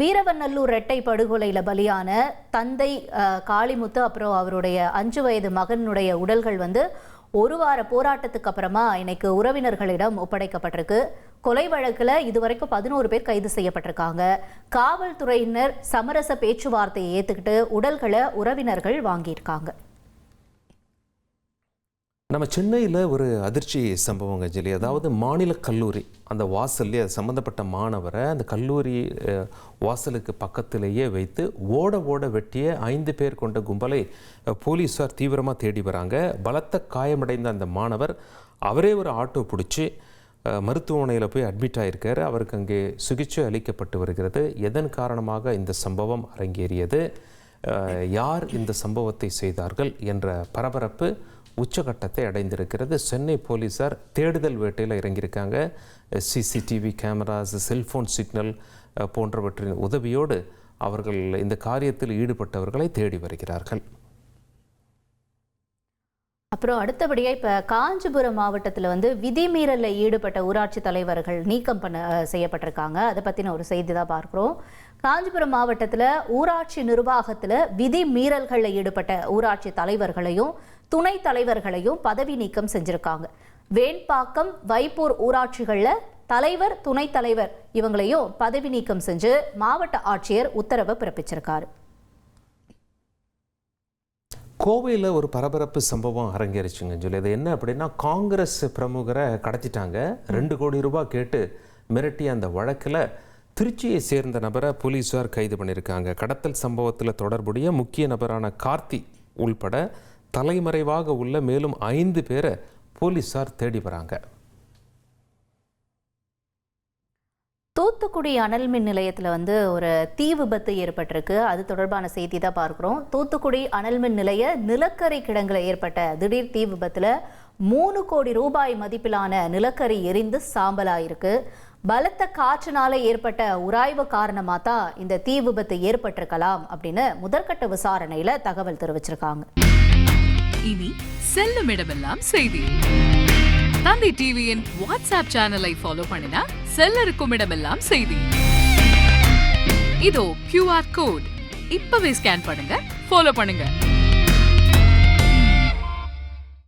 வீரவநல்லூர் இரட்டை படுகொலையில பலியான தந்தை காளிமுத்து அப்புறம் அவருடைய 5 வயது மகனுடைய உடல்கள் ஒரு வார போராட்டத்துக்கு அப்புறமா இன்னைக்கு உறவினர்களிடம் ஒப்படைக்கப்பட்டிருக்கு. கொலை வழக்குல இதுவரைக்கும் 11 பேர் கைது செய்யப்பட்டிருக்காங்க. காவல்துறையினர் சமரச பேச்சுவார்த்தையை ஏத்துக்கிட்டு உடல்களை உறவினர்கள் வாங்கியிருக்காங்க. நம்ம சென்னையில் ஒரு அதிர்ச்சி சம்பவம் கஜலி. அதாவது மாநில கல்லூரி அந்த வாசல்லே சம்மந்தப்பட்ட மாணவரை அந்த கல்லூரி வாசலுக்கு பக்கத்திலேயே வைத்து ஓட வெட்டிய 5 பேர் கொண்ட கும்பலை போலீஸார் தீவிரமாக தேடி வராங்க. பலத்த காயமடைந்த அந்த மாணவர் அவரே ஒரு ஆட்டோ பிடிச்சி மருத்துவமனையில் போய் அட்மிட் ஆகியிருக்காரு. அவருக்கு அங்கே சிகிச்சை அளிக்கப்பட்டு வருகிறது. எதன் காரணமாக இந்த சம்பவம் அரங்கேறியது, யார் இந்த சம்பவத்தை செய்தார்கள் என்ற பரபரப்பு உச்சகட்டத்தை அடைந்திருக்கிறது. சென்னை போலீஸார் தேடுதல் வேட்டையில் இறங்கியிருக்காங்க. சிசிடிவி கேமராஸ், செல்போன் சிக்னல் போன்றவற்றின் உதவியோடு அவர்கள் இந்த காரியத்தில் ஈடுபட்டவர்களை தேடி வருகிறார்கள். அப்புறம் அடுத்தபடியாக இப்போ காஞ்சிபுரம் மாவட்டத்தில் விதிமீறலில் ஈடுபட்ட ஊராட்சி தலைவர்கள் நீக்கம் செய்யப்பட்டிருக்காங்க. அதை பற்றின ஒரு செய்தி தான் பார்க்குறோம். காஞ்சிபுரம் மாவட்டத்தில் ஊராட்சி நிர்வாகத்தில் விதி மீறல்களில் ஈடுபட்ட ஊராட்சி தலைவர்களையும் துணை தலைவர்களையும் பதவி நீக்கம் செஞ்சுருக்காங்க. வேண்பாக்கம், வைப்பூர் ஊராட்சிகளில் தலைவர், துணைத் தலைவர் இவங்களையும் பதவி நீக்கம் செஞ்சு மாவட்ட ஆட்சியர் உத்தரவை பிறப்பிச்சிருக்காரு. கோவையில் ஒரு பரபரப்பு சம்பவம் அரங்கேறிச்சுங்க சொல்லி. அது என்ன அப்படின்னா, காங்கிரஸ் பிரமுகரை கடத்திட்டாங்க. 2 கோடி ரூபாய் கேட்டு மிரட்டிய அந்த வழக்கில் திருச்சியை சேர்ந்த நபரை போலீஸார் கைது பண்ணியிருக்காங்க. கடத்தல் சம்பவத்தில் தொடர்புடைய முக்கிய நபரான கார்த்தி உள்பட தலைமறைவாக உள்ள மேலும் 5 பேரை போலீஸார் தேடி வராங்க. தூத்துக்குடி அனல் மின் நிலையத்தில் ஒரு தீ விபத்து ஏற்பட்டிருக்கு. அது தொடர்பான செய்தி தான் பார்க்குறோம். தூத்துக்குடி அனல் மின் நிலைய நிலக்கரி கிடங்குல ஏற்பட்ட திடீர் தீ விபத்தில் 3 கோடி ரூபாய் மதிப்பிலான நிலக்கரி எரிந்து சாம்பலாயிருக்கு. பலத்த காற்றுனால ஏற்பட்ட உராய்வு காரணமாக தான் இந்த தீ விபத்து ஏற்பட்டிருக்கலாம் அப்படின்னு முதற்கட்ட விசாரணையில தகவல் தெரிவிச்சிருக்காங்க. இனி செல்லும் இடமெல்லாம் செய்தி. தந்தி டிவியின் வாட்ஸ்அப் சேனலை ஃபாலோ பண்ணினா செல்ல இருக்கும் இடமெல்லாம் செய்தி. இதோ QR கோட் இப்பவே ஸ்கேன் பண்ணுங்க, ஃபாலோ பண்ணுங்க.